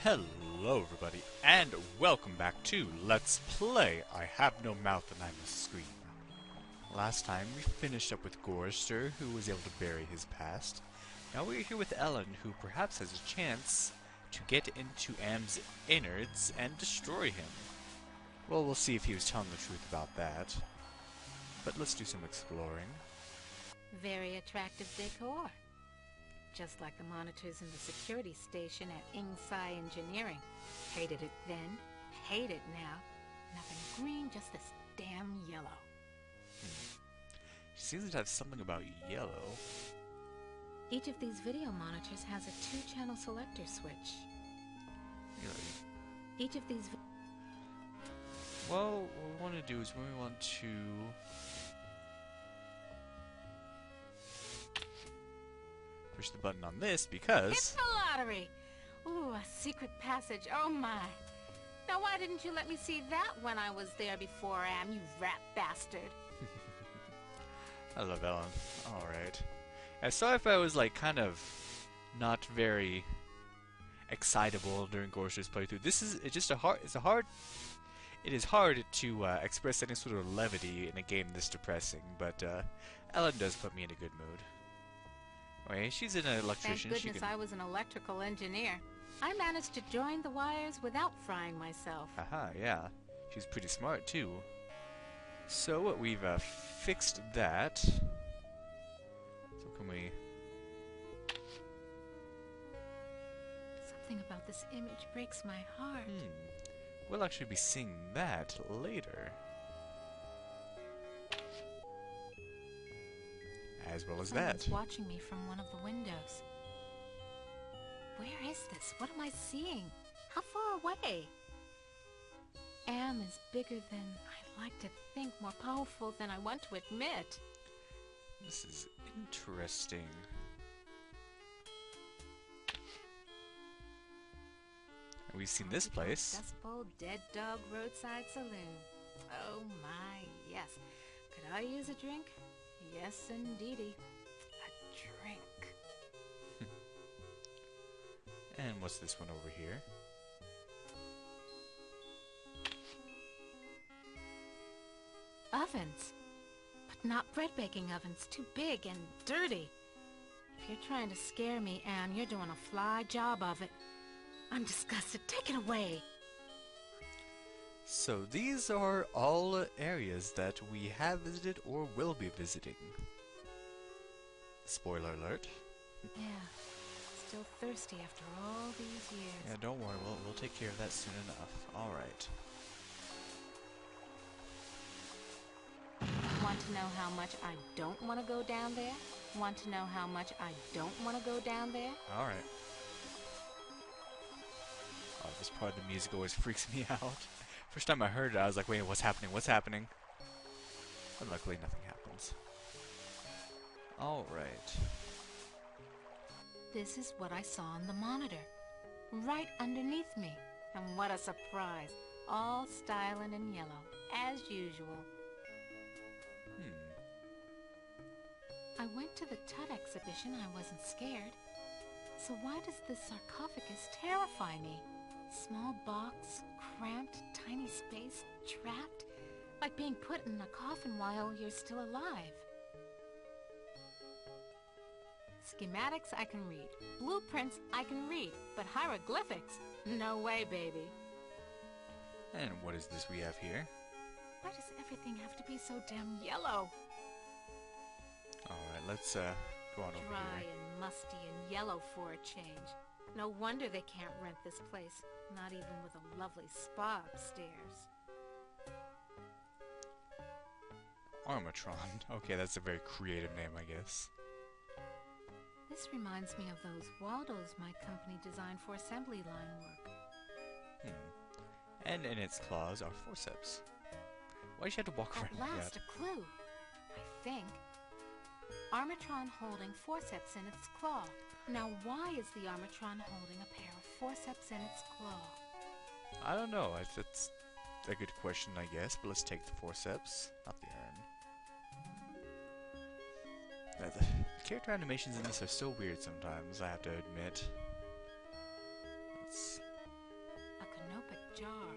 Hello everybody, and welcome back to Let's Play I Have No Mouth and I Must Scream. Last time we finished up with Gorster, who was able to bury his past. Now we're here with Ellen, who perhaps has a chance to get into Am's innards and destroy him. Well, we'll see if he was telling the truth about that. But let's do some exploring. Very attractive decor. Just like the monitors in the security station at Ingsai Engineering. Hated it then, hate it now. Nothing green, just this damn yellow. She seems to have something about yellow. Each of these video monitors has a 2-channel selector switch. Really? Each of these... Well, what we want to do is we want to... push the button on this because... It's the lottery! Ooh, a secret passage, oh my. Now why didn't you let me see that when I was there before, Am, you rat bastard? I love Ellen. Alright. I saw if I was like kind of not very excitable during Gorster's playthrough. This is it is hard to express any sort of levity in a game this depressing, but Ellen does put me in a good mood. Anyway, she's an electrician. Thank goodness I was an electrical engineer. I managed to join the wires without frying myself. Haha, yeah. She's pretty smart too. So we've fixed that. So can we... Something about this image breaks my heart. We'll actually be seeing that later. As well as Someone's that. watching me from one of the windows. Where is this? What am I seeing? How far away? Am is bigger than I like to think, more powerful than I want to admit. This is interesting. We've seen this place. Dust Bowl Dead Dog Roadside Saloon. Oh my, yes. Could I use a drink? Yes, indeedy. A drink. And what's this one over here? Ovens. But not bread baking ovens. Too big and dirty. If you're trying to scare me, Am, you're doing a fly job of it. I'm disgusted. Take it away. So these are all areas that we have visited or will be visiting. Spoiler alert. Yeah. Still thirsty after all these years. Yeah, don't worry. We'll take care of that soon enough. All right. Want to know how much I don't want to go down there? Want to know how much I don't want to go down there? All right. Oh, this part of the music always freaks me out. First time I heard it, I was like, wait, what's happening? What's happening? But luckily, nothing happens. All right. This is what I saw on the monitor. Right underneath me. And what a surprise. All styling in yellow, as usual. I went to the Tut exhibition. I wasn't scared. So why does this sarcophagus terrify me? Small box, cramped, tiny space, trapped, like being put in a coffin while you're still alive. Schematics I can read, blueprints I can read, but hieroglyphics? No way, baby. And what is this we have here? Why does everything have to be so damn yellow? Alright, let's go on over Dry here. and musty and yellow for a change. No wonder they can't rent this place, not even with a lovely spa upstairs. Armatron. Okay, that's a very creative name, I guess. This reminds me of those Waldos my company designed for assembly line work. And in its claws are forceps. Why did you have to walk around At like last, that? a clue. I think. Armatron holding forceps in its claw. Now why is the Armatron holding a pair of forceps in its claw? I don't know. That's a good question, I guess. But let's take the forceps, not the urn. The character animations in this are so weird sometimes, I have to admit. Let's jar.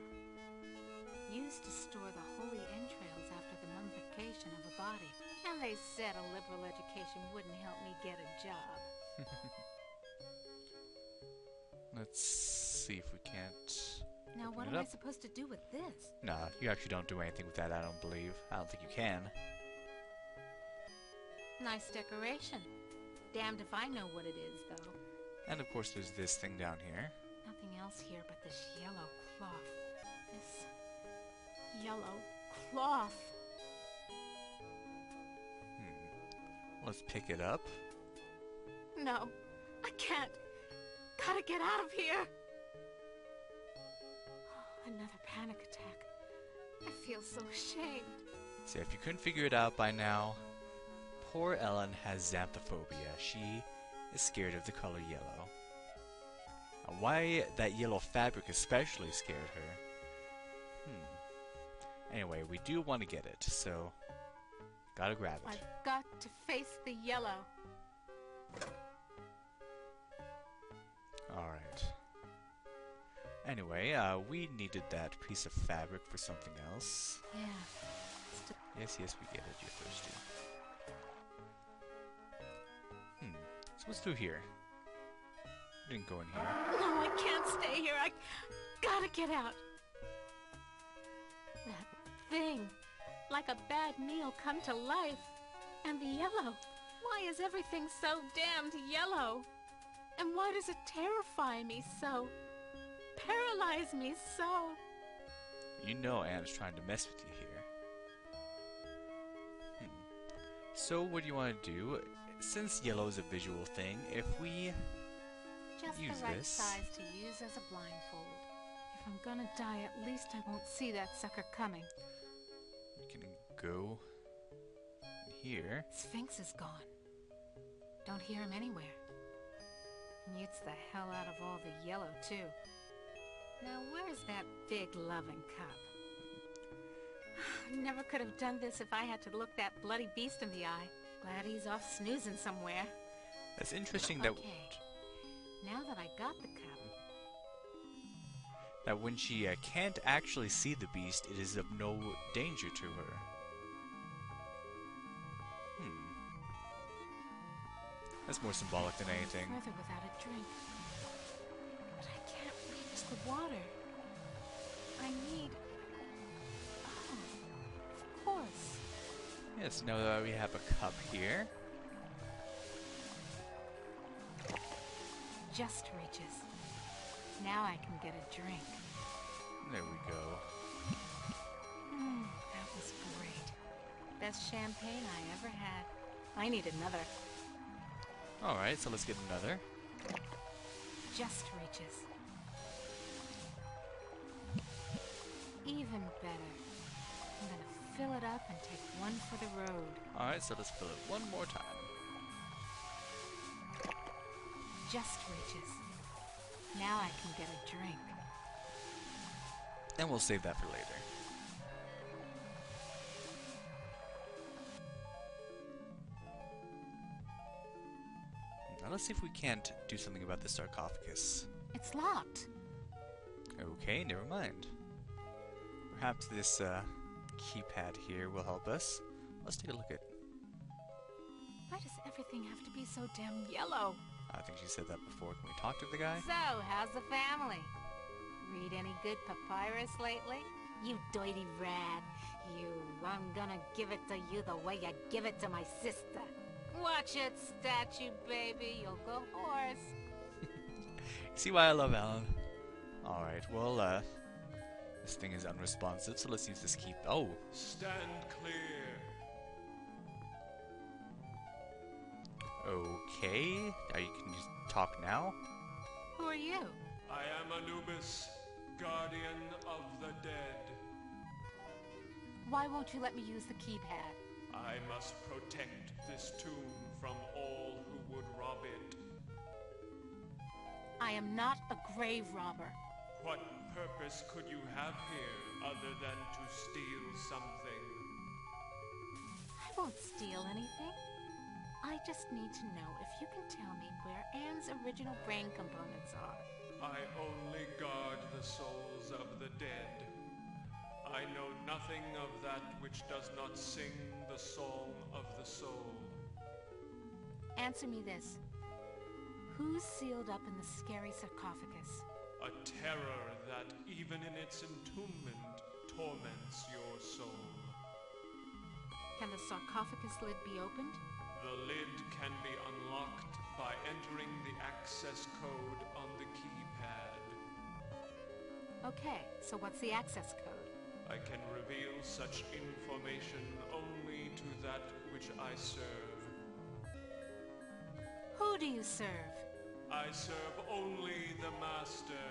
Used to store the holy entrails after the mummification of a body. And they said a liberal education wouldn't help me get a job. Let's see if we can't... Now what am I supposed to do with this? Nah, you actually don't do anything with that, I don't believe. I don't think you can. Nice decoration. Damned if I know what it is, though. And of course there's this thing down here. Nothing else here but this yellow cloth. This yellow cloth. Let's pick it up. No, I can't. Gotta get out of here. Another panic attack. I feel so ashamed. See, if you couldn't figure it out by now, poor Ellen has xanthophobia. She is scared of the color yellow. Why that yellow fabric especially scared her? Anyway, we do want to get it, so gotta grab it. I've got to face the yellow. Alright. Anyway, we needed that piece of fabric for something else. Yeah. Yes, we get it. You're thirsty. So what's through here? Didn't go in here. No, I can't stay here. I gotta get out. That thing, like a bad meal come to life. And the yellow. Why is everything so damned yellow? And why does it terrify me so? Paralyze me so? You know Anne's trying to mess with you here. So what do you want to do? Since yellow is a visual thing, if we just use the right this... size to use as a blindfold. If I'm gonna die, at least I won't see that sucker coming. We can go in here. Sphinx is gone. Don't hear him anywhere. Mutes the hell out of all the yellow, too. Now, where's that big loving cup? I never could have done this if I had to look that bloody beast in the eye. Glad he's off snoozing somewhere. That's interesting that... Okay. Now that I got the cup... that when she can't actually see the beast, it is of no danger to her. That's more symbolic than anything. Further without a drink. But I can't reach the water. I need... Oh, of course. Yes, now that we have a cup here. Just reaches. Now I can get a drink. There we go. That was great. Best champagne I ever had. I need another. Alright, so let's get another. Just reaches. Even better. I'm gonna fill it up and take one for the road. Alright, so let's fill it one more time. Just reaches. Now I can get a drink. And we'll save that for later. Now let's see if we can't do something about the sarcophagus. It's locked. Okay, never mind. Perhaps this keypad here will help us. Let's take a look at... Why does everything have to be so damn yellow? I think she said that before. Can we talk to the guy? So, how's the family? Read any good papyrus lately? You dirty rat. You, I'm gonna give it to you the way you give it to my sister. Watch it, statue baby. You'll go hoarse. See why I love Alan? Alright, well, this thing is unresponsive, so let's use this key. Oh! Stand clear. Okay. Now you can just talk now. Who are you? I am Anubis, guardian of the dead. Why won't you let me use the keypad? I must protect this tomb from all who would rob it. I am not a grave robber. What purpose could you have here other than to steal something? I won't steal anything. I just need to know if you can tell me where Anne's original brain components are. I only guard the souls of the nothing of that which does not sing the song of the soul. Answer me this. Who's sealed up in the scary sarcophagus? A terror that, even in its entombment, torments your soul. Can the sarcophagus lid be opened? The lid can be unlocked by entering the access code on the keypad. Okay, so what's the access code? I can reveal such information only to that which I serve. Who do you serve? I serve only the Master.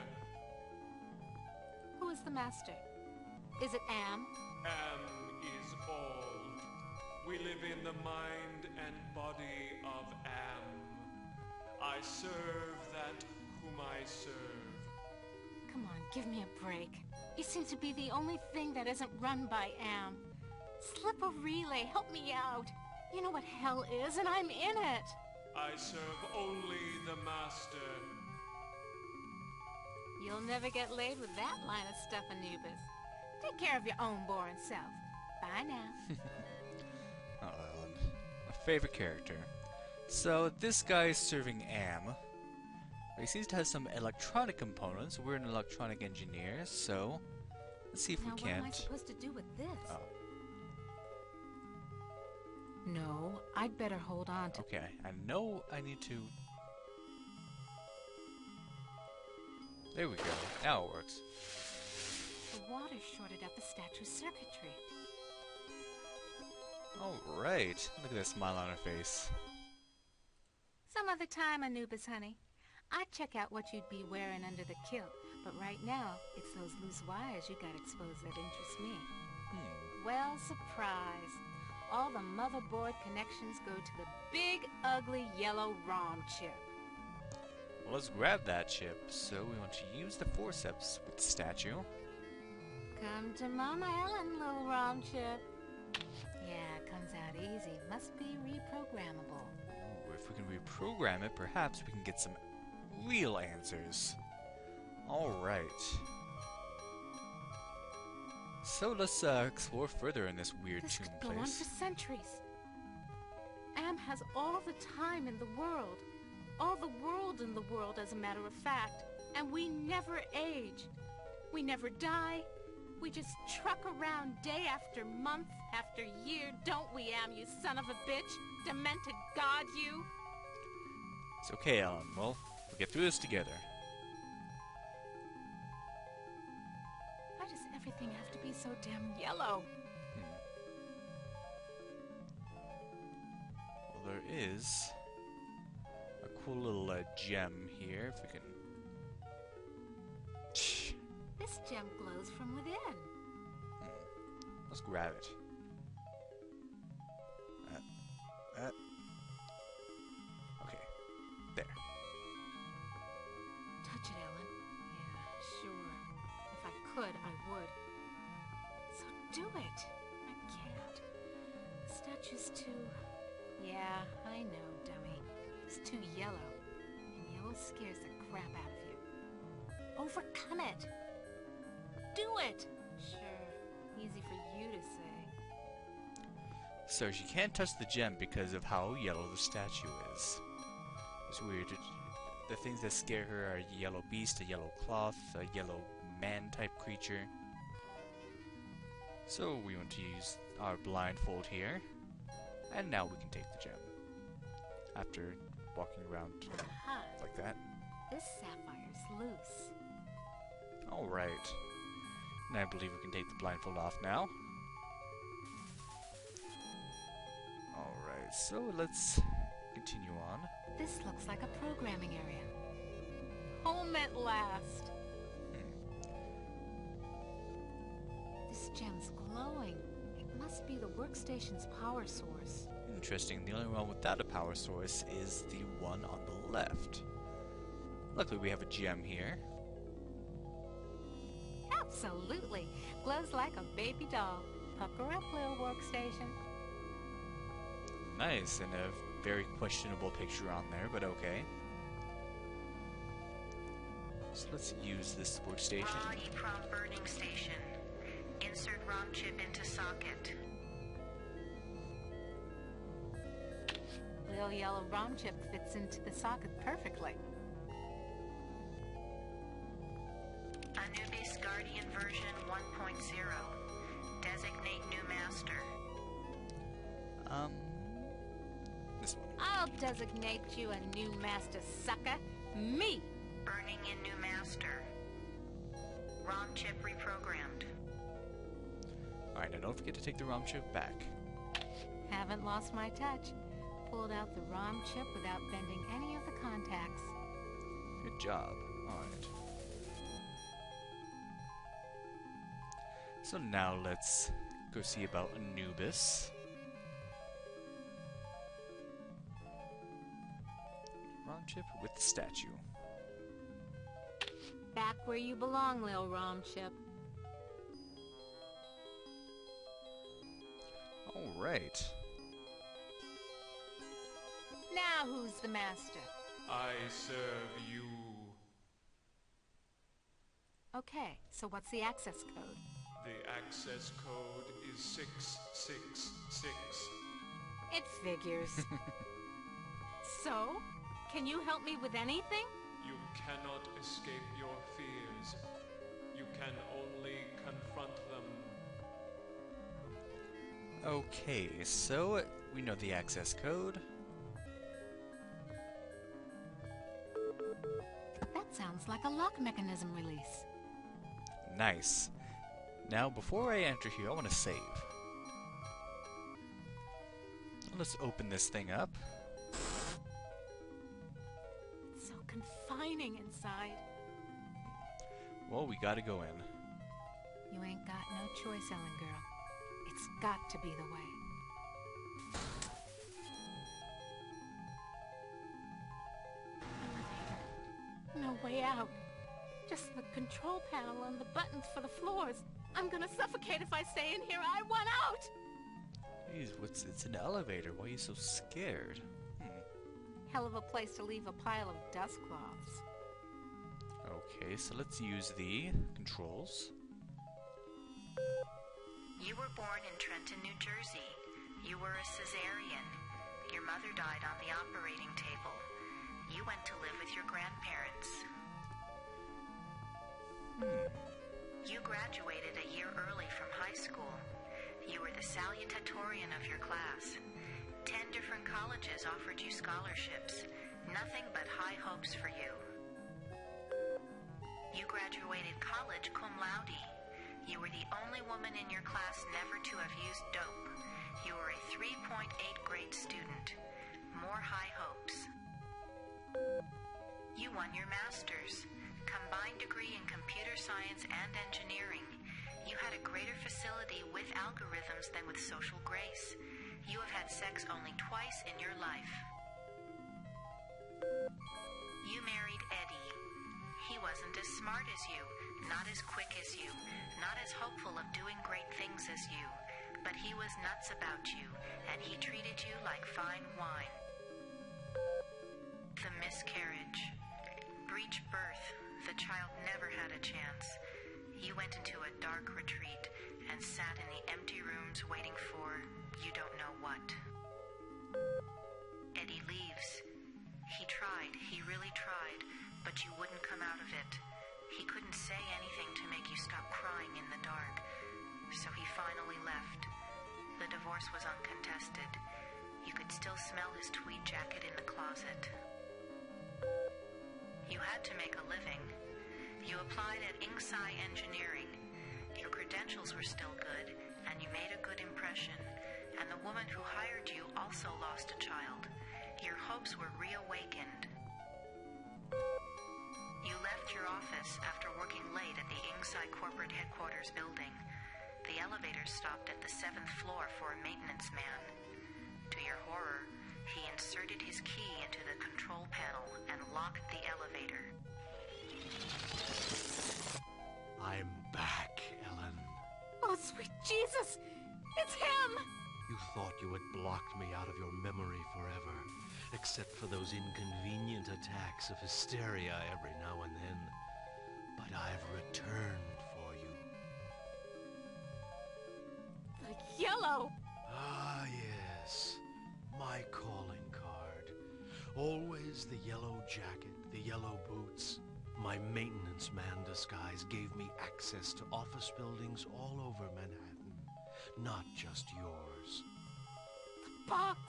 Who is the master? Is it Am? Am is all. We live in the mind and body of Am. I serve that whom I serve. Come on, give me a break. You seem to be the only thing that isn't run by Am. Slip a relay, help me out. You know what hell is, and I'm in it. I serve only the Master. You'll never get laid with that line of stuff, Anubis. Take care of your own boring self. Bye now. Oh, Ellen. My favorite character. So, this guy is serving Am. He seems to have some electronic components. We're an electronic engineer, so let's see if Now, we what am I can't. supposed to do with this? Oh, No, I'd better hold on to... okay. I know I need to. There we go. Now it works. The water shorted out the statue's circuitry. Alright. Look at that smile on her face. Some other time, Anubis, honey. I'd check out what you'd be wearing under the kilt, but right now, it's those loose wires you got exposed that interest me. Well, surprise. All the motherboard connections go to the big, ugly, yellow ROM chip. Well, let's grab that chip. So we want to use the forceps with the statue. Come to Mama Ellen, little ROM chip. Yeah, it comes out easy. Must be reprogrammable. Ooh, if we can reprogram it, perhaps we can get some real answers. Alright. So let's explore further in this weird This tomb could go on place. for centuries. Am has all the time in the world. All the world in the world, as a matter of fact. And we never age. We never die. We just truck around day after month after year, don't we, Am, you son of a bitch? Demented god, you! It's okay, Ellen. We'll get through this together. Why does everything have to be so damn yellow? Well, there is a cool little gem here, if we can... This gem glows from within. Let's grab it. Okay, there. Touch it, Ellen. Yeah, sure. If I could, I would. So do it. I can't. The statue's too... Yeah, I know, dummy. It's too yellow. And yellow scares the crap out of you. Overcome it. Do it! Sure. Easy for you to say. So she can't touch the gem because of how yellow the statue is. It's weird. The things that scare her are a yellow beast, a yellow cloth, a yellow man-type creature. So we want to use our blindfold here. And now we can take the gem. After walking around Aha. like that. This sapphire's loose. Alright. And I believe we can take the blindfold off now. Alright, so let's continue on. This looks like a programming area. Home at last. This gem's glowing. It must be the workstation's power source. Interesting, the only one without a power source is the one on the left. Luckily we have a gem here. Absolutely. Glows like a baby doll. Pucker up, little workstation. Nice, and a very questionable picture on there, but okay. So let's use this workstation. Raw EEPROM burning station. Insert ROM chip into socket. Little yellow ROM chip fits into the socket perfectly. Anubis Guardian version 1.0. Designate new master. This one. I'll designate you a new master, sucker. Me! Burning in new master. ROM chip reprogrammed. Alright, now don't forget to take the ROM chip back. Haven't lost my touch. Pulled out the ROM chip without bending any of the contacts. Good job. Alright. So now let's go see about Anubis. ROM chip with the statue. Back where you belong, Lil ROM chip. Alright. Now who's the master? I serve you. Okay, so what's the access code? The access code is 666. It figures. So, can you help me with anything? You cannot escape your fears. You can only confront them. Okay, so we know the access code. That sounds like a lock mechanism release. Nice. Now, before I enter here, I want to save. Let's open this thing up. It's so confining inside. Well, we gotta go in. You ain't got no choice, Ellen girl. It's got to be the way. Elevator. No way out. Just the control panel and the buttons for the floors. I'm gonna suffocate if I stay in here. I want out! Jeez, it's an elevator. Why are you so scared? Hell of a place to leave a pile of dust cloths. Okay, so let's use the controls. You were born in Trenton, New Jersey. You were a cesarean. Your mother died on the operating table. You went to live with your grandparents. You graduated a year early from high school. You were the salutatorian of your class. 10 different colleges offered you scholarships. Nothing but high hopes for you. You graduated college cum laude. You were the only woman in your class never to have used dope. You were a 3.8 grade student. More high hopes. You won your master's. Combined degree in computer science and engineering. You had a greater facility with algorithms than with social grace. You have had sex only twice in your life. You married Eddie. He wasn't as smart as you, not as quick as you, not as hopeful of doing great things as you, but he was nuts about you, and he treated you like fine wine. The miscarriage. Breech birth. The child never had a chance. You went into a dark retreat and sat in the empty rooms waiting for you don't know what. Eddie leaves. He tried, he really tried, but you wouldn't come out of it. He couldn't say anything to make you stop crying in the dark, so he finally left. The divorce was uncontested. You could still smell his tweed jacket in the closet. You had to make a living. You applied at Inksci Engineering. Your credentials were still good, and you made a good impression. And the woman who hired you also lost a child. Your hopes were reawakened. You left your office after working late at the Inksci corporate headquarters building. The elevator stopped at the 7th floor for a maintenance man. To your horror, he inserted his key into the control panel and locked the elevator. I'm back, Ellen. Oh, sweet Jesus! It's him! You thought you had blocked me out of your memory forever, except for those inconvenient attacks of hysteria every now and then. But I've returned for you. yellow. Ah, yes. My calling card. Always the yellow jacket, the yellow boots. My maintenance man disguise gave me access to office buildings all over Manhattan. Not just yours. The box.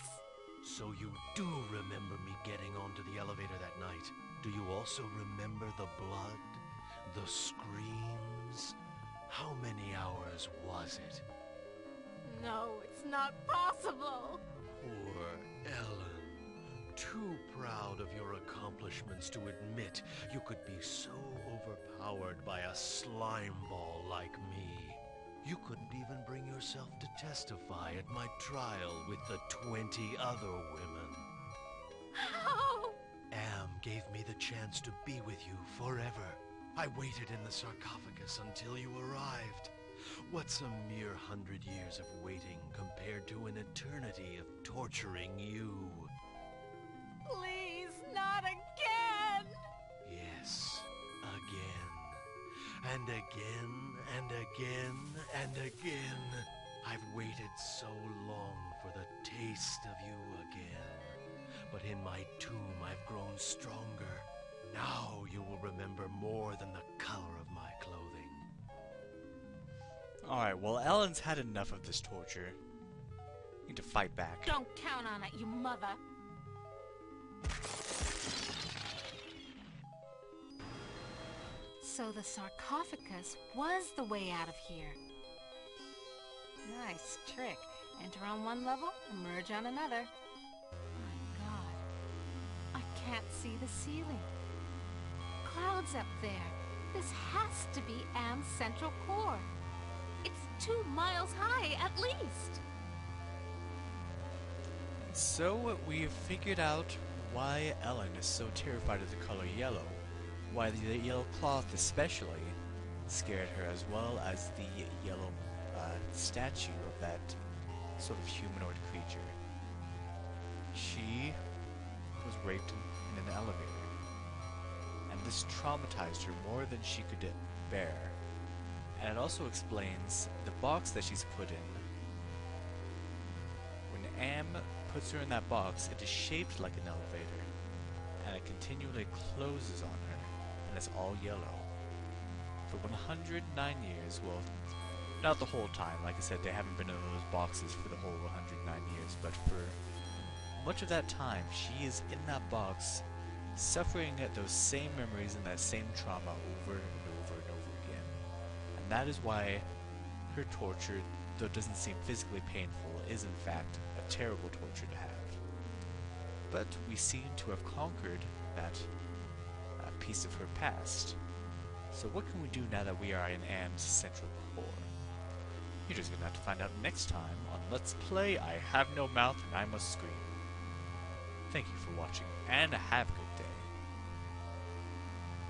So you do remember me getting onto the elevator that night. Do you also remember the blood? The screams? How many hours was it? No, it's not possible. Poor Ellen. Too proud of your accomplishments to admit you could be so overpowered by a slime ball like me. You couldn't even bring yourself to testify at my trial with the 20 other women. How? Am gave me the chance to be with you forever. I waited in the sarcophagus until you arrived. What's a mere 100 years of waiting compared to an eternity of torturing you? Please, not again. Yes, again. And again, and again, and again. I've waited so long for the taste of you again. But in my tomb I've grown stronger. Now you will remember more than the color of my clothing. Alright, well, Ellen's had enough of this torture. Need to fight back. Don't count on it, you mother. So the sarcophagus was the way out of here. Nice trick. Enter on one level, emerge on another. My God. I can't see the ceiling. Clouds up there. This has to be Am's central core. It's 2 miles high, at least. So, we've figured out why Ellen is so terrified of the color yellow. Why the yellow cloth especially scared her, as well as the yellow statue of that sort of humanoid creature. She was raped in an elevator, and this traumatized her more than she could bear. And it also explains the box that she's put in. When Am puts her in that box, it is shaped like an elevator, and it continually closes on her, and it's all yellow. For 109 years, well, not the whole time, like I said, they haven't been in those boxes for the whole 109 years, but for much of that time, she is in that box, suffering those same memories and that same trauma over and over and over again. And that is why her torture, though it doesn't seem physically painful, is in fact a terrible torture to have. But we seem to have conquered that piece of her past. So what can we do now that we are in Am's central core? You're just going to have to find out next time on Let's Play I Have No Mouth and I Must Scream. Thank you for watching, and have a good day.